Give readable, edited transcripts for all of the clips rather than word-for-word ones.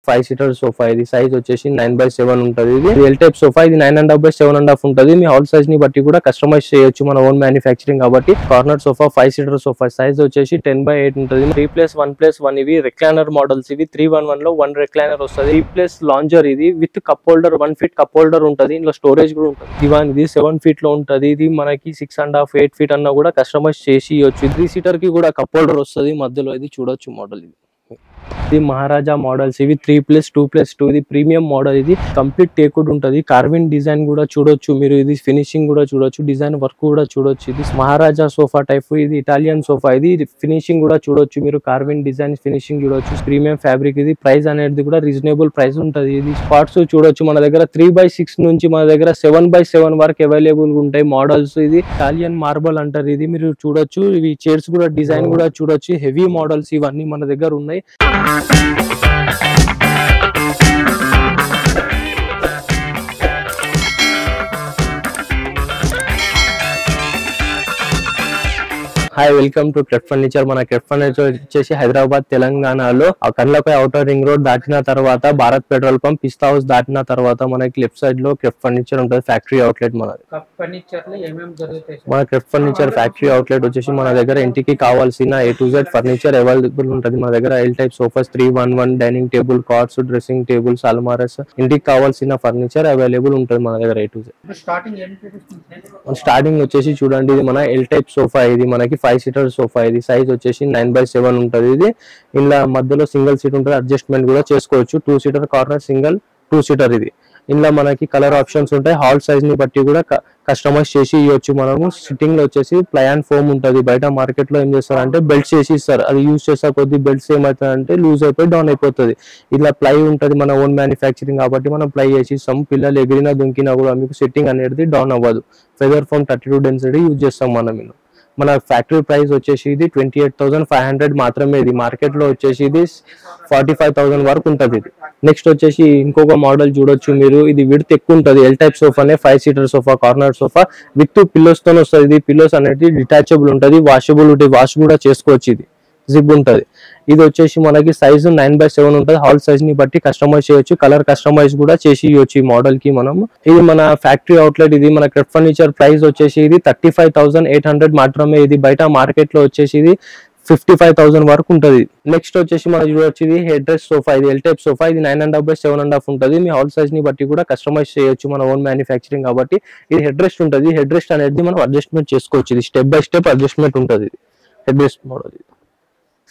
5 seater sofa ఇది size వచ్చేసి 9/7 ఉంటది ఇది ఎల్ టైప్ సోఫా ఇది 9.5/7.5 ఉంటది మీ హాల్ సైజ్ ని బట్టి కూడా కస్టమైజ్ చేయొచ్చు మన ఓన్ మ్యానుఫ్యాక్చరింగ్ కాబట్టి corner sofa 5 seater sofa size వచ్చేసి 10/8 ఉంటది 3+1+1 ఇవి రెక్లైనర్ మోడల్స్ ఇవి 311 లో 1 రెక్లైనర్ వస్తది 3+ లాంజర్ ఇది with cup holder 1 feet cup holder ఉంటది ఇందులో స్టోరేజ్ కూడా ఉంటది దివాన్ ఇది 7 ఫీట్ లో ఉంటది ఇది మనకి 6.5 8 ఫీట్ అన్న కూడా కస్టమైజ్ చేసి ఇవ్వచ్చు 3 సీటర్ కి కూడా కప్ హోల్డర్ వస్తది మధ్యలో ఇది చూడొచ్చు మోడల్ ఇది మహారాజా మోడల్స్ ఇవి 3+2+2 ఇది ప్రీమియం మోడల్ ఇది కంప్లీట్ టేక్వుడ్ ఉంటది కార్విన్ డిజైన్ కూడా చూడొచ్చు మీరు ఇది ఫినిషింగ్ కూడా చూడొచ్చు డిజైన్ వర్క్ కూడా చూడొచ్చు ఇది మహారాజా సోఫా టైప్ ఇది ఇటాలియన్ సోఫా ఇది ఫినిషింగ్ కూడా చూడొచ్చు మీరు కార్విన్ డిజైన్ ఫినిషింగ్ చూడొచ్చు ప్రీమియం ఫ్యాబ్రిక్ ఇది ప్రైస్ అనేది కూడా రీజనబుల్ ప్రైస్ ఉంటది ఇది స్పాట్స్ చూడొచ్చు మన దగ్గర 3/6 నుంచి మన దగ్గర 7/7 వరకు అవైలబుల్ ఉంటాయి మోడల్స్ ఇది ఇటాలియన్ మార్బల్ అంటారు ఇది మీరు చూడొచ్చు ఇవి చైర్స్ కూడా డిజైన్ కూడా చూడొచ్చు హెవీ మోడల్స్ ఇవన్నీ మన దగ్గర ఉన్నాయి హాయ్ వెల్కమ్ టు క్రెఫ్ట్ ఫర్నిచర్ మన క్రెఫ్ట్ ఫర్నిచర్ వచ్చేసి హైదరాబాద్ తెలంగాణలో కండ్లపై ఔటర్ రింగ్ రోడ్ దాటిన తర్వాత భారత్ పెట్రోల్ పంప్ పిస్తా హౌస్ దాటిన తర్వాత మనకి లెఫ్ట్ సైడ్ లో క్రెఫ్ట్ ఫర్నిచర్ ఉంటుంది ఫ్యాక్టరీ అవుట్లెట్ మనది మన క్రెఫ్ట్ ఫర్నిచర్ ఫ్యాక్టరీ అవుట్లెట్ వచ్చేసి మన దగ్గర ఇంటికి కావాల్సిన A to Z furniture available ఉంటుంది మన దగ్గర L type sofas 311 dining table cots dressing tables అల్మారస్ ఇంటికి కావాల్సిన ఫర్నిచర్ అవైలబుల్ ఉంటుంది మన దగ్గర A to Z స్టార్టింగ్ వచ్చేసి చూడండి ఇది మన ఎల్ టైప్ సోఫా ఇది మనకి 5 సీటర్ సోఫా ఇది సైజ్ వచ్చేసి 9/7 ఉంటది ఇది ఇలా మధ్యలో సింగిల్ సీట్ ఉంటుంది అడ్జస్ట్మెంట్ కూడా చేసుకోవచ్చు 2 సీటర్ కార్నర్ సింగిల్ 2 సీటర్ ఇది ఇలా మనకి కలర్ ఆప్షన్స్ ఉంటాయి హాల్ సైజ్ ని బట్టి కూడా కస్టమైజ్ చేసి ఇవ్వచ్చు మనము సిట్టింగ్ లో వచ్చేసి ప్లై అండ్ ఫోమ్ ఉంటది బయట మార్కెట్ లో ఏం చేస్తారంటే బెల్ట్స్ చేసి ఇస్తారు అది యూజ్ చేసే కొద్ది బెల్ట్స్ ఏమవుతాయంటే లూజ్ అయిపోయి డౌన్ అయిపోతుంది ఇలా ప్లై ఉంటది మన ఓన్ మ్యానుఫ్యాక్చరింగ్ కాబట్టి మనం ప్లై చేసి ఇస్తాం పిల్లలు ఎగిరినా దుంకినా కూడా మీకు సిట్టింగ్ అనేది డౌన్ అవ్వదు ఫెదర్ ఫోమ్ 32 డెన్సిటీ యూజ్ చేస్తాం మనం మన ఫ్యాక్టరీ ప్రైస్ వచ్చేసి ఇది 28,500 మాత్రమే ఇది మార్కెట్ లో వచ్చేసి ఇది 45,000 వరకు ఉంటది ఇది నెక్స్ట్ వచ్చేసి ఇంకొక మోడల్ చూడొచ్చు మీరు ఇది విడ్త్ ఎక్కువ ఉంటది ఎల్ టైప్ సోఫానే 5 seater sofa corner sofa with pillows తో వస్తుంది ఇది పిల్లోస్ అనేది డిటాచబుల్ ఉంటది వాషబుల్ ఉంటుంది వాష్ కూడా చేసుకోవచ్చు ఇది జిప్ ఉంటది ఇది వచ్చేసి మనకి సైజ్ 9/7 ఉంటది హాల్ సైజ్ ని బట్టి కస్టమైజ్ చేయొచ్చు కలర్ కస్టమైజ్ కూడా చేసి ఇవ్వచ్చు ఈ మోడల్ కి మనం ఇది మన ఫ్యాక్టరీ అవుట్లెట్ ఇది మన క్రెఫ్ట్ ఫర్నిచర్ ప్రైస్ వచ్చేసి ఇది 35,800 మాత్రమే ఇది బయట మార్కెట్ లో వచ్చేసి ఇది 55,000 వరకు ఉంటది నెక్స్ట్ వచ్చేసి మనకి చూడొచ్చు ఇది హెడ్ రెస్ట్ సోఫా ఇది ఎల్ టైప్ సోఫా ఇది 9.5/7.5 ఉంటది మీ హాల్ సైజ్ ని బట్టి కూడా కస్టమైజ్ చేయొచ్చు మన ఓన్ మ్యానుఫ్యాక్చరింగ్ కాబట్టి ఇది హెడ్ రెస్ట్ ఉంటది హెడ్ రెస్ట్ అనేది మనం అడ్జస్ట్మెంట్ చేసుకోవచ్చు ఇది స్టెప్ బై స్టెప్ అడ్జస్ట్మెంట్ ఉంటది హెడ్ రెస్ట్ మోడల్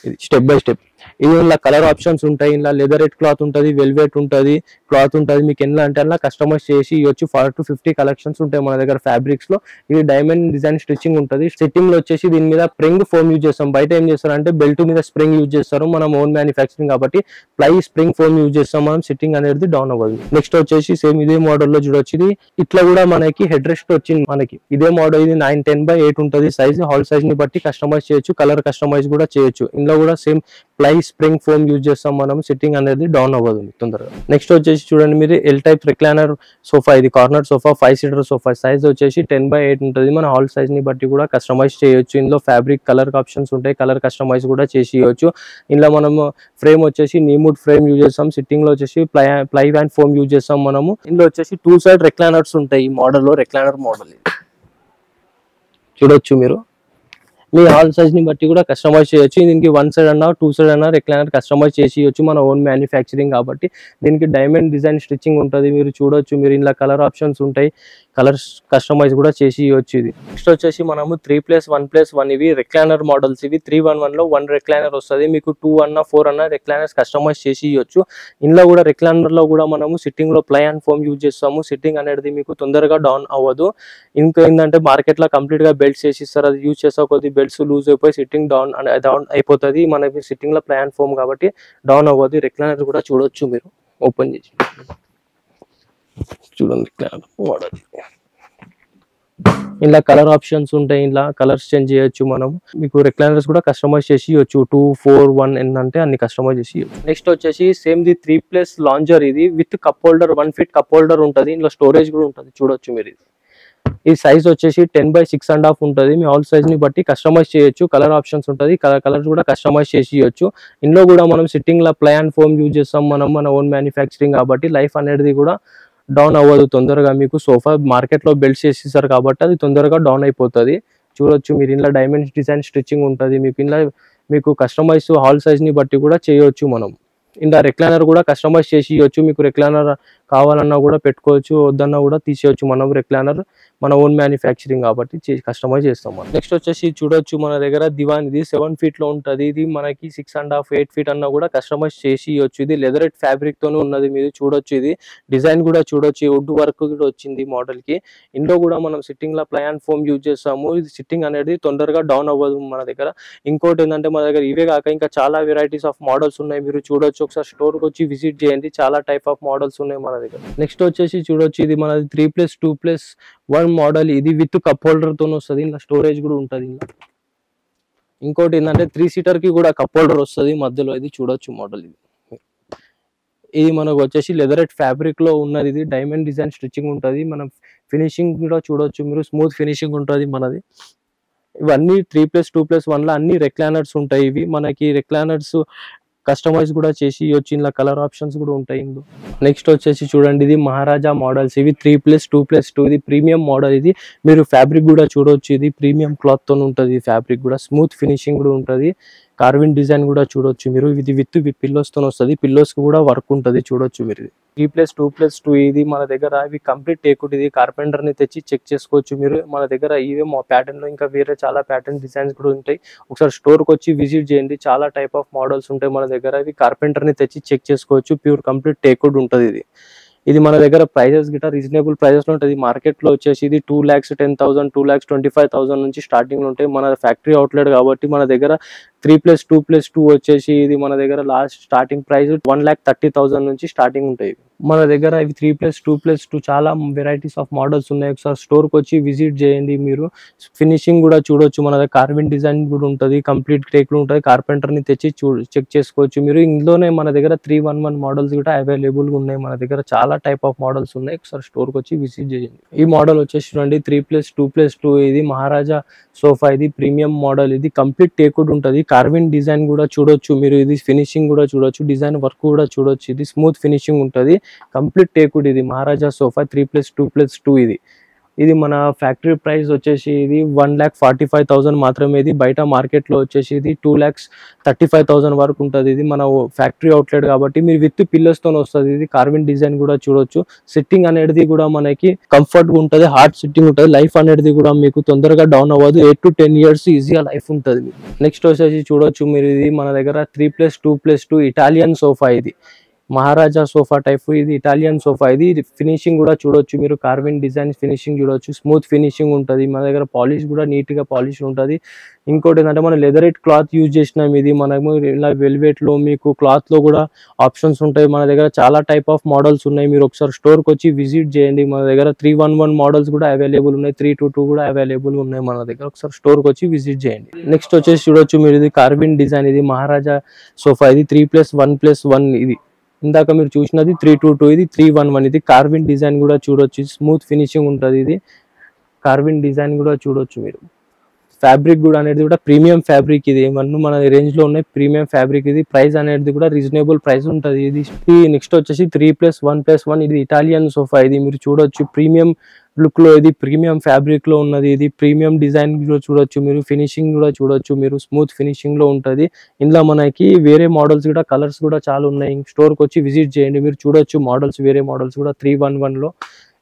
ఇది స్టెప్ బై స్టెప్ ఇది ఇలా కలర్ ఆప్షన్స్ ఉంటాయి ఇలా లెదరెట్ క్లాత్ ఉంటది వెల్వెట్ ఉంటది క్లాత్ ఉంటది మీకు ఎలా అంటే అలా కస్టమైజ్ చేసి ఇవ్వచ్చు 40 to 50 కలెక్షన్స్ ఉంటాయి మన దగ్గర ఫ్యాబ్రిక్స్ లో ఇది డైమండ్ డిజైన్ స్టిచ్చింగ్ ఉంటది సిట్టింగ్ లో వచ్చేసి దీని మీద స్ప్రింగ్ ఫోమ్ యూజ్ చేస్తాం బయట ఏం చేస్తారంటే బెల్ట్ మీద స్ప్రింగ్ యూజ్ చేస్తారు మనం ఓన్ మ్యానుఫ్యాక్చరింగ్ కాబట్టి ప్లై స్ప్రింగ్ ఫోమ్ యూజ్ చేస్తాం మనం సిట్టింగ్ అనేది డౌన్ అవ్వదు నెక్స్ట్ వచ్చేసి సేమ్ ఇదే మోడల్ లో చూడొచ్చు ఇది ఇట్లా కూడా మనకి హెడ్ రెస్ట్ వచ్చింది మనకి ఇదే మోడల్ ఇది 9/10/8 ఉంటది సైజ్ హాల్ సైజ్ ని బట్టి కస్టమైజ్ చేయొచ్చు కలర్ కస్టమైజ్ కూడా చేయొచ్చు ఇందులో కూడా same ply spring foam use చేస్తాం మనం సిట్టింగ్ అనేది డౌన్ అవ్వదు తొందరగా నెక్స్ట్ వచ్చేసి చూడండి మీరు ఎల్ టైప్ రిక్లైనర్ సోఫా ఇది corner sofa 5 seater sofa size వచ్చేసి 10/8 ఉంటుంది మన హాల్ సైజ్ ని బట్టి కూడా కస్టమైజ్ చేయొచ్చు ఇందులో ఫ్యాబ్రిక్ కలర్ ఆప్షన్స్ ఉంటాయి కలర్ కస్టమైజ్ కూడా చేసి ఇవ్వచ్చు ఇందులో మనము ఫ్రేమ్ వచ్చేసి నీముడ్ ఫ్రేమ్ యూజ్ చేస్తాం సిట్టింగ్ లో వచ్చేసి ప్లై అండ్ ఫోమ్ యూజ్ చేస్తాం మనము ఇందులో వచ్చేసి 2 సైడ్ రిక్లైనర్స్ ఉంటాయి ఈ మోడల్ లో రిక్లైనర్ మోడల్ చూడొచ్చు మీరు మీ హాల్ సైజ్ ని బట్టి కూడా కస్టమైజ్ చేయొచ్చు దీనికి 1 సైడ్ అన్నా 2 సైడ్ అన్నా రిక్లైనర్ కస్టమైజ్ చేసి ఇవ్వచ్చు మన ఓన్ మ్యానుఫ్యాక్చరింగ్ కాబట్టి దీనికి డైమండ్ డిజైన్ స్టిచ్చింగ్ ఉంటుంది మీరు చూడొచ్చు మీరు ఇలా కలర్ ఆప్షన్స్ ఉంటాయి కలర్స్ కస్టమైజ్ కూడా చేసి ఇవ్వచ్చు ఇది నెక్స్ట్ వచ్చేసి మనము 3+1+1 ఇవి రిక్లైనర్ మోడల్స్ ఇవి 311 లో 1 రిక్లైనర్ వస్తుంది మీకు 2 అన్నా 4 అన్నా రిక్లైనర్స్ కస్టమైజ్ చేసి ఇవ్వచ్చు ఇందులో కూడా రిక్లైనర్ లో కూడా మనము సిట్టింగ్ లో ప్లై అండ్ ఫోమ్ యూజ్ చేస్తాము సిట్టింగ్ అనేది మీకు తొందరగా డౌన్ అవ్వదు ఇంకా ఏంటంటే మార్కెట్ లో కంప్లీట్ గా బెల్ట్స్ చేసి ఇస్తారు అది యూజ్ చేసే కొద్ది బెల్ట్స్ లూజ్ అయిపోయి సిట్టింగ్ డౌన్ అయిపోతుంది మనకి సిట్టింగ్ లో ప్లై అండ్ ఫోమ్ కాబట్టి డౌన్ అవ్వదు రిక్లైనర్ కూడా చూడొచ్చు మీరు ఓపెన్ చేసి చూడండి మోడల్ ఇలా కలర్ ఆప్షన్స్ ఉంటాయి ఇలా కలర్స్ చేంజ్ చేయొచ్చు మనం మీకు రిక్లైనర్స్ కూడా కస్టమైజ్ చేసి ఇవ్వచ్చు 2 4 1 అంటే అన్ని కస్టమైజ్ చేసి ఇవ్వచ్చు నెక్స్ట్ వచ్చేసి సేమ్ ది 3+ లాంజర్ ఇది with cup holder 1 feet cup holder ఉంటుంది ఇందులో స్టోరేజ్ కూడా ఉంటుంది చూడొచ్చు మీరు ఈ సైజ్ వచ్చేసి 10/6.5 ఉంటుంది. మీ ఆల్ సైజ్ ని బట్టి కస్టమైజ్ చేయొచ్చు. కలర్ ఆప్షన్స్ ఉంటుంది, కలర్స్ కూడా కస్టమైజ్ చేసి ఇవ్వచ్చు. ఇందులో కూడా మనం sitting law play and foam use చేస్తాం, మనం మన ఓన్ మ్యానుఫ్యాక్చరింగ్ కాబట్టి లైఫ్ అనేది కూడా డౌన్ అవ్వదు తొందరగా. మీకు సోఫా మార్కెట్ లో బెల్ట్ చేసేసారు కాబట్టి అది తొందరగా డౌన్ అయిపోతుంది. చూడొచ్చు మీరు ఇంట్లో డైమండ్స్ డిజైన్ స్టిచ్చింగ్ ఉంటుంది. మీకు ఇంట్లో మీకు కస్టమైజ్ హాల్ సైజ్ ని బట్టి కూడా చేయొచ్చు. మనం ఇందా రెక్లైనర్ కూడా కస్టమైజ్ చేసి ఇవ్వచ్చు. మీకు రెక్లైనర్ కావాలన్నా కూడా పెట్టుకోవచ్చు, వద్దన్నా కూడా తీసేయచ్చు. మనం రెక్లైనర్ మన ఓన్ మ్యానుఫ్యాక్చరింగ్ కాబట్టి కస్టమైజ్ చేస్తాం మనం. నెక్స్ట్ వచ్చేసి చూడొచ్చు మన దగ్గర దివాన్ ఇది 7 ఫీట్ లో ఉంటుంది. ఇది మనకి 6.5 8 ఫీట్ అన్నా కూడా కస్టమైజ్ చేసి ఇవ్వచ్చు. ఇది లెదరెట్ ఫ్యాబ్రిక్ తోనే ఉన్నది. మీరు చూడొచ్చు ఇది డిజైన్ కూడా చూడొచ్చు, వుడ్ వర్క్ కూడా వచ్చింది మోడల్ కి. ఇందులో కూడా మనం sitting law play and foam use చేస్తాము. ఇది సిట్టింగ్ అనేది తొందరగా డౌన్ అవ్వదు మన దగ్గర. ఇంకోటి ఏంటంటే మన దగ్గర ఇవే కాక ఇంకా చాలా వెరైటీస్ ఆఫ్ మోడల్స్ ఉన్నాయి. మీరు చూడొచ్చు, ఒకసారి స్టోర్ కి వచ్చి విజిట్ చేయండి. చాలా టైప్ ఆఫ్ మోడల్స్ ఉన్నాయి మన దగ్గర. నెక్స్ట్ వచ్చేసి చూడొచ్చు ఇది మనది 3+2+1 మోడల్. ఇది విత్ కప్ హోల్డర్ తో వస్తుంది. ఇలా స్టోరేజ్ కూడా ఉంటుంది. ఇంకోటి ఏంటంటే 3 సీటర్ కి కూడా కప్ హోల్డర్ వస్తుంది మధ్యలో. ఇది చూడొచ్చు మోడల్. ఇది మనకు వచ్చేసి లెదరెట్ ఫ్యాబ్రిక్ లో ఉన్నది. ఇది డైమండ్ డిజైన్ స్టిచ్చింగ్ ఉంటుంది. మనం ఫినిషింగ్ కూడా చూడొచ్చు మీరు, స్మూత్ ఫినిషింగ్ ఉంటుంది మనది. ఇవన్నీ 3+2+1 లో అన్ని రెక్లైనర్స్ ఉంటాయి. ఇవి మనకి రెక్లైనర్స్ కస్టమైజ్ కూడా చేసి ఇవ్వచ్చు. ఇలా కలర్ ఆప్షన్స్ కూడా ఉంటాయి ఇందులో. నెక్స్ట్ వచ్చేసి చూడండి ఇది మహారాజా మోడల్స్. ఇవి 3+2+2 ఇది ప్రీమియం మోడల్. ఇది మీరు ఫ్యాబ్రిక్ కూడా చూడొచ్చు. ఇది ప్రీమియం క్లాత్ తో ఉంటుంది. ఫ్యాబ్రిక్ కూడా స్మూత్ ఫినిషింగ్ కూడా ఉంటుంది. కార్విన్ డిజైన్ కూడా చూడొచ్చు మీరు. ఇది విత్ పిల్లోస్ తో వస్తుంది. పిల్లోస్ కి కూడా వర్క్ ఉంటుంది. చూడొచ్చు మీరు. 3+2+2 ఇది మన దగ్గర ఇవి కంప్లీట్ టేకుడ్. ఇది కార్పెంటర్ ని తెచ్చి చెక్ చేసుకోవచ్చు మీరు. మన దగ్గర ఇవే మా ప్యాటర్న్ లో ఇంకా వేరే చాలా ప్యాటర్న్ డిజైన్స్ కూడా ఉంటాయి. ఒకసారి స్టోర్ కి వచ్చి విజిట్ చేయండి. చాలా టైప్ ఆఫ్ మోడల్స్ ఉంటాయి మన దగ్గర. ఇవి కార్పెంటర్ ని తెచ్చి చెక్ చేసుకోవచ్చు. ప్యూర్ కంప్లీట్ టేకుడ్ ఉంటుంది. ఇది మన దగ్గర ప్రైజెస్ గిట్ట రీజనబుల్ ప్రైజెస్ లో ఉంటుంది. మార్కెట్ లో వచ్చేసి ఇది 2,10,000 2,25,000 నుంచి స్టార్టింగ్ ఉంటాయి. మన ఫ్యాక్టరీ అవుట్లెట్ కాబట్టి మన దగ్గర 3+2+2 వచ్చేసి ఇది మన దగ్గర లాస్ట్ స్టార్టింగ్ ప్రైస్ 1,30,000 నుంచి స్టార్టింగ్ ఉంటాయి. మన దగ్గర ఇవి 3+2+2 చాలా వెరైటీస్ ఆఫ్ మోడల్స్ ఉన్నాయి. ఒకసారి స్టోర్ కి వచ్చి విజిట్ చేయండి మీరు. ఫినిషింగ్ కూడా చూడొచ్చు. మన దగ్గర కార్విన్ డిజైన్ కూడా ఉంటుంది. కంప్లీట్ టేక్ ఉంటుంది. కార్పెంటర్ ని తెచ్చి చెక్ చేసుకోవచ్చు మీరు. ఇందులోనే మన దగ్గర 311 మోడల్స్ కూడా అవైలబుల్ గా ఉన్నాయి. మన దగ్గర చాలా టైప్ ఆఫ్ మోడల్స్ ఉన్నాయి. ఒకసారి స్టోర్ కి వచ్చి విజిట్ చేయండి. ఈ మోడల్ వచ్చేసి చూడండి 3+2+2 ఇది మహారాజా సోఫా. ఇది ప్రీమియం మోడల్. ఇది కంప్లీట్ టేకుడ్ ఉంటుంది. కార్విన్ డిజైన్ కూడా చూడొచ్చు మీరు. ఇది ఫినిషింగ్ కూడా చూడొచ్చు, డిజైన్ వర్క్ కూడా చూడొచ్చు. ఇది స్మూత్ ఫినిషింగ్ ఉంటుంది. Complete teakwood. ఇది మహారాజా సోఫా 3+2+2 ఇది మన ఫ్యాక్టరీ ప్రైస్ వచ్చేసి ఇది 1,45,000 మాత్రమే. ఇది బయట మార్కెట్ లో వచ్చేసి ఇది 2,35,000 వరకు ఉంటుంది. ఇది మన ఫ్యాక్టరీ అవుట్లెట్ కాబట్టి మీరు విత్ పిల్లర్స్ తో వస్తుంది. ఇది కార్విన్ డిజైన్ కూడా చూడొచ్చు. సిట్టింగ్ అనేది కూడా మనకి కంఫర్ట్ గా ఉంటుంది. హార్డ్ సిట్టింగ్ ఉంటుంది. లైఫ్ అనేది కూడా మీకు తొందరగా డౌన్ అవ్వదు. 8 to 10 years ఈజీగా లైఫ్ ఉంటుంది. నెక్స్ట్ వచ్చేసి చూడొచ్చు మీరు. ఇది మన దగ్గర 3+2+2 ఇటాలియన్ సోఫా. ఇది మహారాజా సోఫా టైప్. ఇది ఇటాలియన్ సోఫా. ఇది ఫినిషింగ్ కూడా చూడొచ్చు మీరు. కార్విన్ డిజైన్ ఫినిషింగ్ చూడొచ్చు. స్మూత్ ఫినిషింగ్ ఉంటుంది. మన దగ్గర పాలిష్ కూడా నీట్ గా పాలిష్ ఉంటుంది. ఇంకోటి ఏంటంటే మనం లెదరెట్ క్లాత్ యూజ్ చేసినాం. ఇది మనము ఇలా వెల్వెట్ లో మీకు క్లాత్ లో కూడా ఆప్షన్స్ ఉంటాయి. మన దగ్గర చాలా టైప్ ఆఫ్ మోడల్స్ ఉన్నాయి. మీరు ఒకసారి స్టోర్ కి వచ్చి విజిట్ చేయండి. మన దగ్గర 311 మోడల్స్ కూడా అవైలబుల్ ఉన్నాయి. 322 కూడా అవైలబుల్ ఉన్నాయి మన దగ్గర. ఒకసారి స్టోర్ కి వచ్చి విజిట్ చేయండి. నెక్స్ట్ వచ్చేసి చూడొచ్చు మీరు. ఇది కార్విన్ డిజైన్. ఇది మహారాజా సోఫా. ఇది 3+1+1 ఇది. ఇందాక మీరు చూసినది 322, ఇది 311. ఇది కార్విన్ డిజైన్ కూడా చూడొచ్చు. స్మూత్ ఫినిషింగ్ ఉంటుంది. ఇది కార్విన్ డిజైన్ కూడా చూడొచ్చు మీరు. ఫ్యాబ్రిక్ కూడా అనేది కూడా ప్రీమియం ఫ్యాబ్రిక్. ఇది ఇవన్నీ మన రేంజ్ లో ఉన్నాయి. Premium fabric. ఇది ప్రైస్ అనేది కూడా రీజనబుల్ ప్రైస్ ఉంటుంది. ఇది నెక్స్ట్ వచ్చేసి 3+1+1 ఇది ఇటాలియన్ సోఫా. ఇది మీరు చూడొచ్చు. ప్రీమియం లుక్ లో ఇది ప్రీమియం ఫ్యాబ్రిక్ లో ఉన్నది. ఇది ప్రీమియం డిజైన్ కూడా చూడొచ్చు మీరు. ఫినిషింగ్ కూడా చూడొచ్చు మీరు. స్మూత్ ఫినిషింగ్ లో ఉంటది. ఇందులో మనకి వేరే మోడల్స్ కూడా కలర్స్ కూడా చాలా ఉన్నాయి. స్టోర్ కి వచ్చి విజిట్ చేయండి మీరు. చూడొచ్చు మోడల్స్, వేరే మోడల్స్ కూడా 311 లో.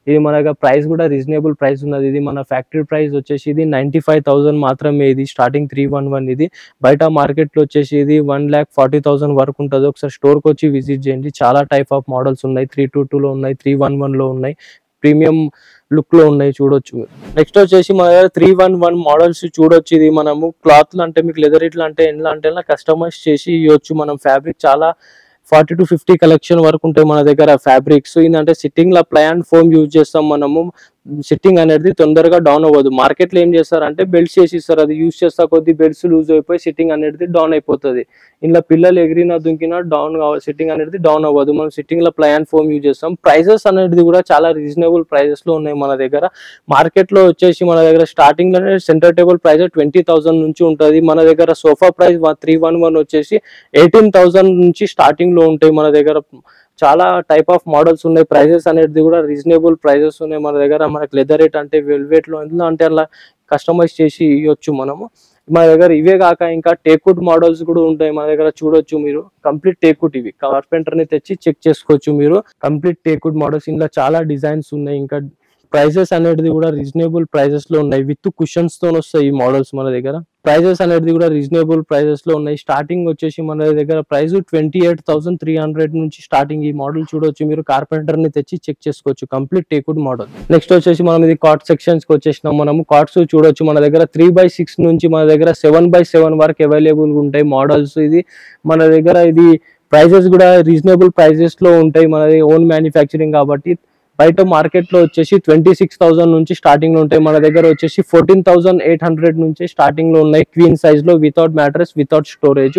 ఇది మన ప్రైస్ కూడా రీజనబుల్ ప్రైస్ ఉన్నది. ఇది మన ఫ్యాక్టరీ ప్రైస్ వచ్చేసి ఇది 95,000 మాత్రమే. ఇది స్టార్టింగ్ 311. ఇది బయట మార్కెట్ లో వచ్చేసి ఇది 1,40,000 వరకు ఉంటుంది. ఒకసారి స్టోర్ కి వచ్చి విజిట్ చేయండి. చాలా టైప్ ఆఫ్ మోడల్స్ ఉన్నాయి. 322 లో ఉన్నాయి, 311 లో ఉన్నాయి. ప్రీమియం లుక్ లో ఉన్నాయి. చూడొచ్చు. నెక్స్ట్ వచ్చేసి మన దగ్గర 311 మోడల్స్ చూడొచ్చు. ఇది మనము క్లాత్ అంటే మీకు లెదర్ ఇట్లా అంటే ఎలా అంటే కస్టమైజ్ చేసి ఇవ్వచ్చు. మనం ఫ్యాబ్రిక్ చాలా 40 to 50 కలెక్షన్ వరకు ఉంటాయి మన దగ్గర ఫ్యాబ్రిక్స్. ఏంటంటే సిట్టింగ్ లా ప్లై అండ్ ఫోమ్ యూజ్ చేస్తాం మనము. సిట్టింగ్ అనేది తొందరగా డౌన్ అవ్వదు. మార్కెట్లో ఏం చేస్తారంటే బెల్ట్స్ చేసి ఇస్తారు, అది యూస్ చేస్తా కొద్ది బెల్ట్స్ లూజ్ అయిపోయి సిట్టింగ్ అనేది డౌన్ అయిపోతుంది. ఇలా పిల్లలు ఎగిరినా దుంకినా సిట్టింగ్ అనేది డౌన్ అవ్వదు. మనం సిట్టింగ్ లో ప్లై అండ్ ఫోమ్ యూజ్ చేస్తాం. ప్రైజెస్ అనేది కూడా చాలా రీజనబుల్ ప్రైజెస్ లో ఉన్నాయి మన దగ్గర. మార్కెట్ లో వచ్చేసి మన దగ్గర స్టార్టింగ్ లోనే సెంటర్ టేబుల్ ప్రైస్ 20,000 నుంచి ఉంటుంది. మన దగ్గర సోఫా ప్రైస్ 311 వచ్చేసి 18,000 నుంచి స్టార్టింగ్ లో ఉంటాయి మన దగ్గర. చాలా టైప్ ఆఫ్ మోడల్స్ ఉన్నాయి. ప్రైజెస్ అనేది కూడా రీజనబుల్ ప్రైజెస్ ఉన్నాయి మన దగ్గర. మనకి లెదర్ రేట్ అంటే వెల్వెట్ లో అంటే అలా కస్టమైజ్ చేసి ఇవ్వచ్చు మనము. మన దగ్గర ఇవే కాక ఇంకా టేక్వుడ్ మోడల్స్ కూడా ఉంటాయి మన దగ్గర. చూడొచ్చు మీరు, కంప్లీట్ టేక్వుడ్. ఇవి కార్పెంటర్ ని తెచ్చి చెక్ చేసుకోవచ్చు మీరు. కంప్లీట్ టేక్వుడ్ మోడల్స్, ఇందులో చాలా డిజైన్స్ ఉన్నాయి. ఇంకా ప్రైజెస్ అనేది కూడా రీజనబుల్ ప్రైజెస్ లో ఉన్నాయి. విత్ కుషన్స్ తో వస్తాయి ఈ మోడల్స్ మన దగ్గర. ప్రైజెస్ అనేది కూడా రీజనబుల్ ప్రైజెస్ లో ఉన్నాయి. స్టార్టింగ్ వచ్చేసి మన దగ్గర ప్రైస్ 28,300 నుంచి స్టార్టింగ్. ఈ మోడల్ చూడొచ్చు మీరు, కార్పెంటర్ ని తెచ్చి చెక్ చేసుకోవచ్చు. Complete teakwood model. నెక్స్ట్ వచ్చేసి మనం ఇది కాట్ సెక్షన్స్ కి వచ్చేసినాం. మనము కాట్స్ చూడొచ్చు మన దగ్గర 3x6 నుంచి మన దగ్గర 7x7 వరకు అవైలబుల్ ఉంటాయి మోడల్స్. ఇది మన దగ్గర ఇది ప్రైజెస్ కూడా రీజనబుల్ ప్రైజెస్ లో ఉంటాయి. మనది ఓన్ మ్యానుఫ్యాక్చరింగ్ కాబట్టి. బయట మార్కెట్ లో వచ్చేసి 26,000 నుంచి స్టార్టింగ్ లో ఉంటాయి. మన దగ్గర వచ్చేసి 14,800 నుంచి స్టార్టింగ్ లో ఉన్నాయి. క్వీన్ సైజ్ లో, వితౌట్ మ్యాట్రెస్, వితౌట్ స్టోరేజ్.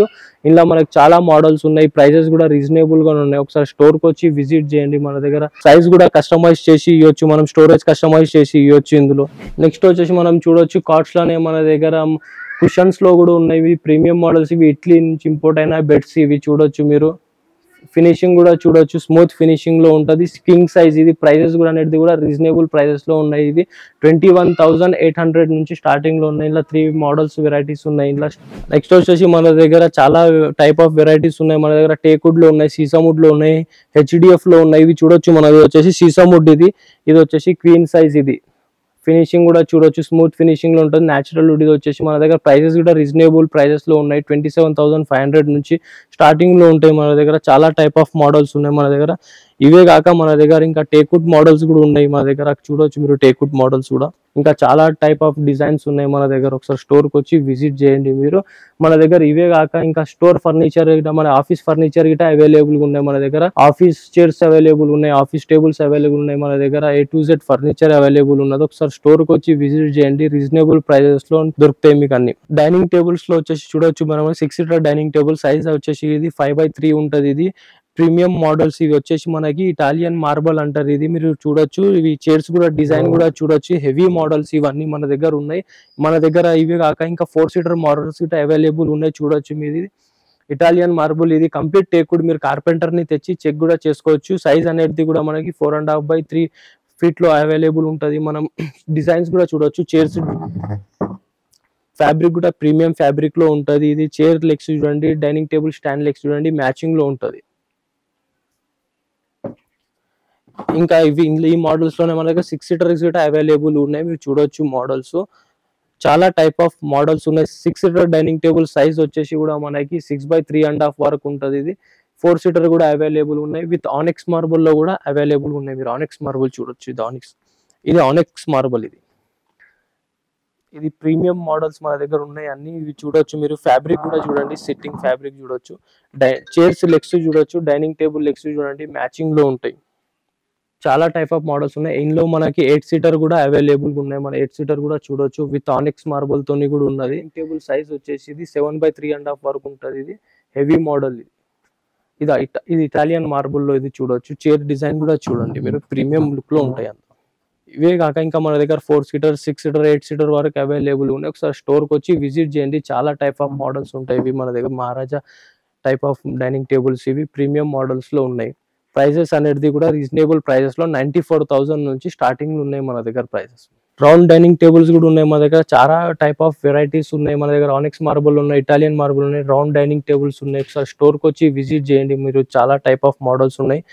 ఇలా మనకు చాలా మోడల్స్ ఉన్నాయి. ప్రైజెస్ కూడా రీజనబుల్ గా ఉన్నాయి. ఒకసారి స్టోర్ కి వచ్చి విజిట్ చేయండి. మన దగ్గర సైజ్ కూడా కస్టమైజ్ చేసి ఇవ్వచ్చు మనం, స్టోరేజ్ కస్టమైజ్ చేసి ఇవ్వచ్చు ఇందులో. నెక్స్ట్ వచ్చేసి మనం చూడొచ్చు కాట్స్ లోనే మన దగ్గర కుషన్స్ లో కూడా ఉన్నాయి. ప్రీమియం మోడల్స్, ఇవి ఇటలీ నుంచి ఇంపోర్ట్ అయిన బెడ్స్. ఇవి చూడొచ్చు మీరు. ఫినిషింగ్ కూడా చూడొచ్చు, స్మూత్ ఫినిషింగ్ లో ఉంటది. King size. ఇది ప్రైజెస్ కూడా అనేది కూడా రీజనబుల్ ప్రైజెస్ లో ఉన్నాయి. ఇది 21,800 నుంచి స్టార్టింగ్ లో ఉన్నాయి. ఇలా 3 మోడల్స్ వెరైటీస్ ఉన్నాయి ఇలా. నెక్స్ట్ వచ్చేసి మన దగ్గర చాలా టైప్ ఆఫ్ వెరైటీస్ ఉన్నాయి మన దగ్గర. టేక్వుడ్ లో ఉన్నాయి, సీసమ్వుడ్ లో ఉన్నాయి, హెచ్డిఎఫ్ లో ఉన్నాయి. ఇవి చూడొచ్చు మనది వచ్చేసి సీసమ్వుడ్. ఇది వచ్చేసి క్వీన్ సైజ్. ఇది ఫినిషింగ్ కూడా చూడొచ్చు, స్మూత్ ఫినిషింగ్ లో ఉంటుంది. Natural wood. ఇది వచ్చేసి మన దగ్గర ప్రైజెస్ కూడా రీజనబుల్ ప్రైజెస్ లో ఉన్నాయి. 27,500 నుంచి స్టార్టింగ్ లో ఉంటాయి మన దగ్గర. చాలా టైప్ ఆఫ్ మోడల్స్ ఉన్నాయి మన దగ్గర. ఇవే కాక మన దగ్గర ఇంకా టేక్వుడ్ మోడల్స్ కూడా ఉన్నాయి మన దగ్గర. చూడొచ్చు మీరు టేక్వుడ్ మోడల్స్ కూడా. ఇంకా చాలా టైప్ ఆఫ్ డిజైన్స్ ఉన్నాయి మన దగ్గర. ఒకసారి స్టోర్ కి వచ్చి విజిట్ చేయండి మీరు. మన దగ్గర ఇవే కాక ఇంకా స్టోర్ ఫర్నిచర్, మన ఆఫీస్ ఫర్నిచర్ గిట అవైలబుల్ ఉన్నాయి మన దగ్గర. ఆఫీస్ చైర్స్ అవైలబుల్ ఉన్నాయి, ఆఫీస్ టేబుల్స్ అవైలబుల్ ఉన్నాయి మన దగ్గర. A to Z furniture available ఉన్నది. ఒకసారి స్టోర్ కి వచ్చి విజిట్ చేయండి. రీజనబుల్ ప్రైజెస్ లో దొరుకుతాయి మీకు అన్ని. డైనింగ్ టేబుల్స్ లో వచ్చేసి చూడొచ్చు మనం 6 సీటర్ డైనింగ్ టేబుల్. సైజ్ వచ్చేసి ఇది 5x3 ఉంటది. ఇది ప్రీమియం మోడల్స్. ఇవి వచ్చేసి మనకి ఇటాలియన్ మార్బల్ అంటారు. ఇది మీరు చూడొచ్చు. ఇవి చైర్స్ కూడా డిజైన్ కూడా చూడొచ్చు. హెవీ మోడల్స్ ఇవన్నీ మన దగ్గర ఉన్నాయి. మన దగ్గర ఇవి కాక ఇంకా 4 సీటర్ మోడల్స్ కూడా అవైలబుల్ ఉన్నాయి. చూడొచ్చు మీది ఇటాలియన్ మార్బుల్. ఇది కంప్లీట్ టేక్వుడ్. మీరు కార్పెంటర్ ని తెచ్చి చెక్ కూడా చేసుకోవచ్చు. సైజ్ అనేది కూడా మనకి 4.5x3 ఫీట్ లో అవైలబుల్ ఉంటది. మనం డిజైన్స్ కూడా చూడొచ్చు. చైర్స్ ఫ్యాబ్రిక్ కూడా ప్రీమియం ఫ్యాబ్రిక్ లో ఉంటది. ఇది చైర్ లెగ్స్ చూడండి, డైనింగ్ టేబుల్ స్టాండ్ లెగ్స్ చూడండి, మ్యాచింగ్ లో ఉంటది. ఇంకా ఇవి ఈ మోడల్స్ లోనే మన దగ్గర 6 సీటర్స్ కూడా అవైలబుల్ ఉన్నాయి. మీరు చూడొచ్చు మోడల్స్. చాలా టైప్ ఆఫ్ మోడల్స్ ఉన్నాయి. 6 సీటర్ డైనింగ్ టేబుల్ సైజ్ వచ్చేసి కూడా మనకి 6x3.5 వరకు ఉంటది. ఇది 4 సీటర్ కూడా అవైలబుల్ ఉన్నాయి. విత్ ఆనెక్స్ మార్బుల్ లో కూడా అవైలబుల్ ఉన్నాయి. మీరు ఆనెక్స్ మార్బుల్ చూడొచ్చు. ఇది ఆనెక్స్ మార్బుల్. ఇది ప్రీమియం మోడల్స్ మన దగ్గర ఉన్నాయి అన్ని. ఇవి చూడొచ్చు మీరు. ఫ్యాబ్రిక్ కూడా చూడండి, సిట్టింగ్ ఫ్యాబ్రిక్ చూడొచ్చు. చైర్స్ లెగ్స్ చూడొచ్చు, డైనింగ్ టేబుల్ లెగ్స్ చూడండి, మ్యాచింగ్ లో ఉంటాయి. చాలా టైప్ ఆఫ్ మోడల్స్ ఉన్నాయి. ఇందులో మనకి 8 సీటర్ కూడా అవైలబుల్ ఉన్నాయి. మన 8 సీటర్ కూడా చూడొచ్చు. విత్ ఆనెక్స్ మార్బుల్ తోని కూడా ఉన్నది. టేబుల్ సైజ్ వచ్చేసి ఇది 7x3.5 వరకు ఉంటది. ఇది హెవీ మోడల్. ఇది ఇటాలియన్ మార్బుల్ లో. ఇది చూడొచ్చు. చైర్ డిజైన్ కూడా చూడండి మీరు, ప్రీమియం లుక్ లో ఉంటాయి అంత. ఇవే కాక ఇంకా మన దగ్గర 4 సీటర్, 6 సీటర్, 8 సీటర్ వరకు అవైలబుల్ ఉన్నాయి. ఒకసారి స్టోర్ కి వచ్చి విజిట్ చేయండి. చాలా టైప్ ఆఫ్ మోడల్స్ ఉంటాయి. ఇవి మన దగ్గర మహారాజా టైప్ ఆఫ్ డైనింగ్ టేబుల్స్. ఇవి ప్రీమియం మోడల్స్ లో ఉన్నాయి. ప్రైజెస్ అనేది కూడా రీజనబుల్ ప్రైజెస్ లో 94,000 నుంచి స్టార్టింగ్ ఉన్నాయి మన దగ్గర ప్రైజెస్. రౌండ్ డైనింగ్ టేబుల్స్ కూడా ఉన్నాయి మన దగ్గర. చాలా టైప్ ఆఫ్ వెరైటీస్ ఉన్నాయి మన దగ్గర. ఆనెక్స్ మార్బుల్ ఉన్నాయి, ఇటాలియన్ మార్బుల్ ఉన్నాయి, రౌండ్ డైనింగ్ టేబుల్స్ ఉన్నాయి. ఒకసారి స్టోర్ కి వచ్చి విజిట్ చేయండి మీరు. చాలా టైప్ ఆఫ్ మోడల్స్ ఉన్నాయి.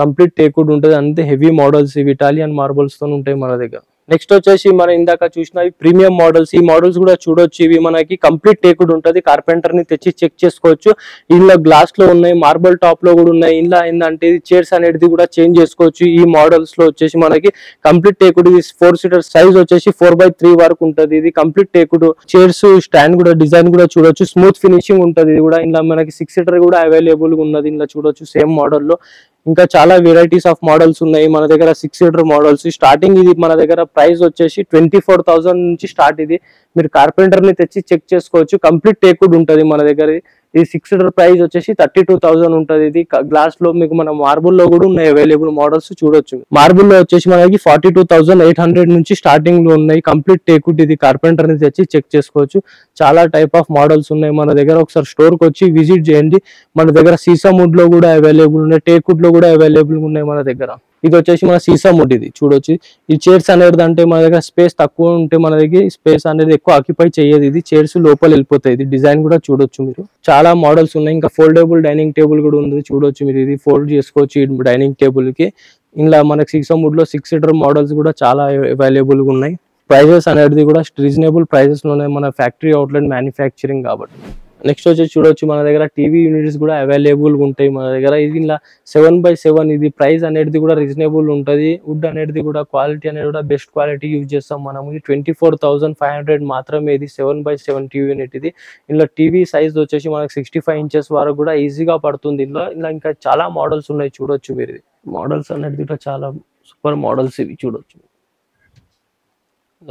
కంప్లీట్ టేక్వుడ్ ఉంటుంది. అంతే హెవీ మోడల్స్. ఇవి ఇటాలియన్ మార్బుల్స్ తో ఉంటాయి మన దగ్గర. నెక్స్ట్ వచ్చేసి మనం ఇందాక చూసిన ప్రీమియం మోడల్స్. ఈ మోడల్స్ కూడా చూడొచ్చు. ఇవి మనకి కంప్లీట్ టేక్వుడ్ ఉంటది. కార్పెంటర్ ని తెచ్చి చెక్ చేసుకోవచ్చు. ఇందులో గ్లాస్ లో ఉన్నాయి, మార్బల్ టాప్ లో కూడా ఉన్నాయి. ఇందులో ఏంటంటే చైర్స్ అనేది కూడా చేంజ్ చేసుకోవచ్చు. ఈ మోడల్స్ లో వచ్చేసి మనకి కంప్లీట్ టేక్వుడ్. ఇది 4 సీటర్ సైజ్ వచ్చేసి 4x3 వరకు ఉంటది. ఇది కంప్లీట్ టేక్వుడ్. చైర్స్ స్టాండ్ కూడా డిజైన్ కూడా చూడొచ్చు. స్మూత్ ఫినిషింగ్ ఉంటది. ఇది కూడా ఇందులో మనకి 6 సీటర్ కూడా అవైలబుల్ ఉన్నది. ఇందులో చూడొచ్చు సేమ్ మోడల్ లో. ఇంకా చాలా వెరైటీస్ ఆఫ్ మోడల్స్ ఉన్నాయి మన దగ్గర. 6 సీటర్ మోడల్స్ స్టార్టింగ్ ఇది మన దగ్గర ప్రైస్ వచ్చేసి 24,000 నుంచి స్టార్ట్. ఇది మీరు కార్పెంటర్ ని తెచ్చి చెక్ చేసుకోవచ్చు. కంప్లీట్ టేక్వుడ్ ఉంటుంది మన దగ్గర. ఈ 6 సీటర్ ప్రైస్ వచ్చేసి 32,000 ఉంటుంది. ఇది గ్లాస్ లో మీకు మన మార్బుల్ లో కూడా ఉన్నాయి అవైలబుల్ మోడల్స్ చూడొచ్చు. మార్బుల్ లో వచ్చేసి మనకి 42,800 నుంచి స్టార్టింగ్ లో ఉన్నాయి. Complete teakwood. ఇది కార్పెంటర్ ని తెచ్చి చెక్ చేసుకోవచ్చు. చాలా టైప్ ఆఫ్ మోడల్స్ ఉన్నాయి మన దగ్గర. ఒకసారి స్టోర్ కి వచ్చి విజిట్ చేయండి. మన దగ్గర సీసా వుడ్ లో కూడా అవైలబుల్ ఉన్నాయి, టేక్వుడ్ లో కూడా అవైలబుల్ ఉన్నాయి మన దగ్గర. ఇది వచ్చేసి మన సీసా వుడ్. ఇది చూడొచ్చు. ఈ చైర్స్ అనేది అంటే మన దగ్గర స్పేస్ తక్కువ ఉంటే మన దగ్గర స్పేస్ అనేది ఎక్కువ ఆక్యుపై చేయదు. ఇది చైర్స్ లోపల వెళ్ళిపోతాయి. ఇది డిజైన్ కూడా చూడొచ్చు మీరు. చాలా మోడల్స్ ఉన్నాయి. ఇంకా ఫోల్డబుల్ డైనింగ్ టేబుల్ కూడా ఉంది చూడొచ్చు మీరు. ఇది ఫోల్డ్ చేసుకోవచ్చు ఈ డైనింగ్ టేబుల్ కి. ఇలా మనకి సీసా వుడ్ లో 6 సీటర్ మోడల్స్ కూడా చాలా అవైలబుల్ గా ఉన్నాయి. ప్రైజెస్ అనేది కూడా రీజనబుల్ ప్రైజెస్ లోనే, మన ఫ్యాక్టరీ అవుట్లెట్ మ్యానుఫ్యాక్చరింగ్ కాబట్టి. నెక్స్ట్ వచ్చేసి చూడొచ్చు మన దగ్గర టీవీ యూనిట్స్ కూడా అవైలబుల్ ఉంటాయి మన దగ్గర. ఇది ఇలా 7x7. ఇది ప్రైస్ అనేది కూడా రీజనబుల్ ఉంటుంది. వుడ్ అనేది కూడా క్వాలిటీ అనేది కూడా బెస్ట్ క్వాలిటీ యూజ్ చేస్తాం మనం. ఇది 24,500 మాత్రమే. ఇది 7x7 టీవీ యూనిట్. ఇది ఇలా టీవీ సైజ్ వచ్చేసి మనకి 65 ఇంచెస్ వరకు కూడా ఈజీగా పడుతుంది. ఇలా ఇంకా చాలా మోడల్స్ ఉన్నాయి చూడొచ్చు మీరు. మోడల్స్ అనేది కూడా చాలా సూపర్ మోడల్స్ ఇవి చూడొచ్చు.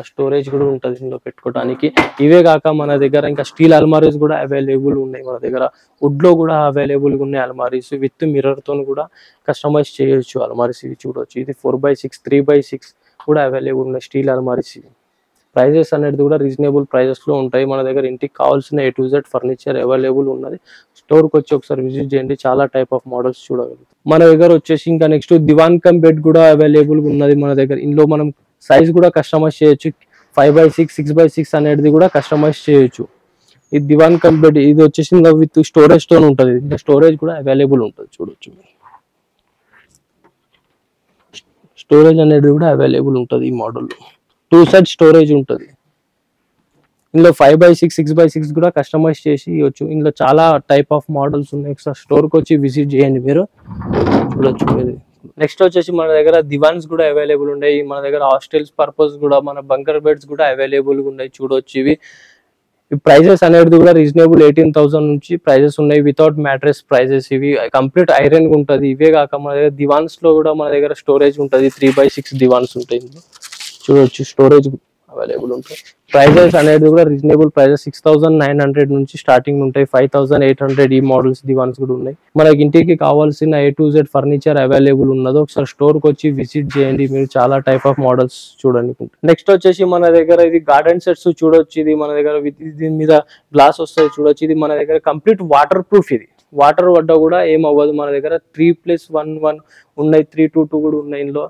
స్టోరేజ్ కూడా ఉంటుంది ఇందులో పెట్టుకోవడానికి. ఇవే కాక మన దగ్గర ఇంకా స్టీల్ అల్మారీస్ కూడా అవైలబుల్ ఉన్నాయి మన దగ్గర. వుడ్ లో కూడా అవైలబుల్ గా ఉన్నాయి అల్మారీస్. విత్ మిర్రర్ తో కూడా కస్టమైజ్ చేయొచ్చు అల్మారీస్. ఇవి చూడొచ్చు. ఇది 4x6 3x6 కూడా అవైలబుల్ ఉన్నాయి స్టీల్ అల్మారీస్. ప్రైజెస్ అనేది కూడా రీజనబుల్ ప్రైజెస్ లో ఉంటాయి మన దగ్గర. ఇంటికి కావాల్సిన A to Z furniture available ఉన్నది. స్టోర్ కి వచ్చి ఒకసారి విజిట్ చేయండి. చాలా టైప్ ఆఫ్ మోడల్స్ చూడగలుగుతాం మన దగ్గర. వచ్చేసి ఇంకా నెక్స్ట్ దివాన్ కమ్ బెడ్ కూడా అవైలబుల్ గా ఉన్నది మన దగ్గర. ఇందులో మనం సైజ్ కూడా కస్టమైజ్ చేయొచ్చు. 5x6 6x6 అనేది కూడా కస్టమైజ్ చేయొచ్చు. ఈ దివాన్ కమ్ బెడ్ ఇది వచ్చేసి ఇంకా విత్ స్టోరేజ్ తో ఉంటుంది. ఇంకా స్టోరేజ్ కూడా అవైలబుల్ ఉంటుంది చూడొచ్చు. స్టోరేజ్ అనేది కూడా అవైలబుల్ ఉంటుంది ఈ మోడల్. 2 సైడ్ స్టోరేజ్ ఉంటుంది. ఇందులో 5x6 6x6 కూడా కస్టమైజ్ చేసి ఇవ్వచ్చు. ఇందులో చాలా టైప్ ఆఫ్ మోడల్స్ ఉన్నాయి. ఒకసారి స్టోర్ కి వచ్చి విజిట్ చేయండి మీరు, చూడొచ్చు మీరు. నెక్స్ట్ వచ్చేసి మన దగ్గర దివాన్స్ కూడా అవైలబుల్ ఉన్నాయి మన దగ్గర. హాస్టల్స్ పర్పస్ కూడా మన బంకర్ బెడ్స్ కూడా అవైలబుల్ ఉన్నాయి చూడొచ్చు. ఇవి ప్రైజెస్ అనేది కూడా రీజనబుల్ 18,000 నుంచి ప్రైజెస్ ఉన్నాయి. Without mattress prices. ఇవి కంప్లీట్ ఐరన్ ఉంటుంది. ఇవే కాక మన దగ్గర దివాన్స్ లో కూడా మన దగ్గర స్టోరేజ్ ఉంటుంది. 3x6 దివాన్స్ ఉంటాయి చూడొచ్చు. స్టోరేజ్ అవైలబుల్ ఉంటాయి. ప్రైజెస్ అనేది కూడా రీజనబుల్ ప్రైజెస్ 6,900 నుంచి స్టార్టింగ్ ఉంటాయి. 5,800 ఈ మోడల్స్ దివాన్స్ కూడా ఉన్నాయి. మనకి ఇంటికి కావాల్సిన A to Z furniture available ఉన్నదో ఒకసారి స్టోర్ కి వచ్చి విజిట్ చేయండి మీరు. చాలా టైప్ ఆఫ్ మోడల్స్ చూడండి. నెక్స్ట్ వచ్చేసి మన దగ్గర ఇది గార్డెన్ సెట్స్ చూడొచ్చు. ఇది మన దగ్గర దీని మీద గ్లాస్ వస్తాయి చూడొచ్చు. ఇది మన దగ్గర కంప్లీట్ వాటర్ ప్రూఫ్. ఇది వాటర్ పడ్డా కూడా ఏం అవ్వదు మన దగ్గర. 3+1 ఉన్నాయి, 3+2 కూడా ఉన్నాయి. ఇందులో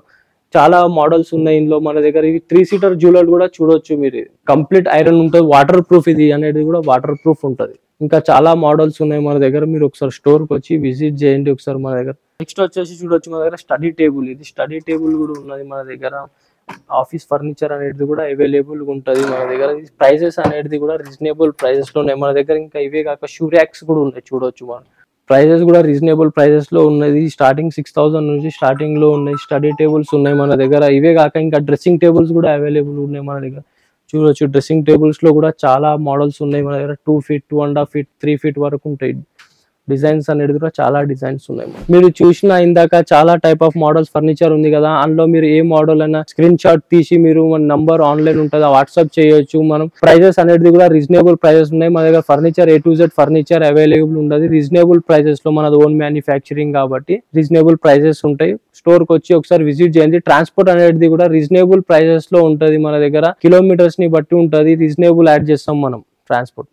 చాలా మోడల్స్ ఉన్నాయి. ఇందులో మన దగ్గర 3 సీటర్ జ్యువెలరీ కూడా చూడొచ్చు మీరు. కంప్లీట్ ఐరన్ ఉంటుంది. Water proof. ఇది అనేది కూడా వాటర్ ప్రూఫ్ ఉంటుంది. ఇంకా చాలా మోడల్స్ ఉన్నాయి మన దగ్గర. మీరు ఒకసారి స్టోర్ కి వచ్చి విజిట్ చేయండి ఒకసారి మన దగ్గర. నెక్స్ట్ వచ్చేసి చూడొచ్చు మన దగ్గర స్టడీ టేబుల్. ఇది స్టడీ టేబుల్ కూడా ఉన్నది మన దగ్గర. ఆఫీస్ ఫర్నిచర్ అనేది కూడా అవైలబుల్ ఉంటుంది మన దగ్గర. ప్రైజెస్ అనేది కూడా రీజనబుల్ ప్రైజెస్ లో ఉన్నాయి మన దగ్గర. ఇంకా ఇవే కాక షూ ర్యాక్స్ కూడా ఉన్నాయి చూడొచ్చు మనం. ప్రైజెస్ కూడా రీజనబుల్ ప్రైజెస్ లో ఉన్నది. స్టార్టింగ్ 6,000 నుంచి స్టార్టింగ్ లో ఉన్నాయి. స్టడీ టేబుల్స్ ఉన్నాయి మన దగ్గర. ఇవే కాక ఇంకా డ్రెస్సింగ్ టేబుల్స్ కూడా అవైలబుల్ ఉన్నాయి మన దగ్గర చూడొచ్చు. డ్రెస్సింగ్ టేబుల్స్ లో కూడా చాలా మోడల్స్ ఉన్నాయి మన దగ్గర. 2 feet 2.5 feet 3 feet వరకు ఉంటాయి. డిజైన్స్ అనేది కూడా చాలా డిజైన్స్ ఉన్నాయి. మీరు చూసిన ఇందాక చాలా టైప్ ఆఫ్ మోడల్స్ ఫర్నిచర్ ఉంది కదా. అందులో మీరు ఏ మోడల్ అయినా స్క్రీన్ షాట్ తీసి మీరు మన నంబర్ ఆన్లైన్ ఉంటుంది వాట్సాప్ చేయొచ్చు. మనం ప్రైజెస్ అనేది కూడా రీజనబుల్ ప్రైజెస్ ఉన్నాయి మన దగ్గర. Furniture A to Z furniture available ఉండదు. రీజనబుల్ ప్రైజెస్ లో మనది ఓన్ మ్యానుఫ్యాక్చరింగ్ కాబట్టి రీజనబుల్ ప్రైజెస్ ఉంటాయి. స్టోర్ కి వచ్చి ఒకసారి విజిట్ చేయండి. ట్రాన్స్పోర్ట్ అనేది కూడా రీజనబుల్ ప్రైజెస్ లో ఉంటది మన దగ్గర. కిలోమీటర్స్ ని బట్టి ఉంటది. రీజనబుల్ యాడ్ చేస్తాం మనం ట్రాన్స్పోర్ట్.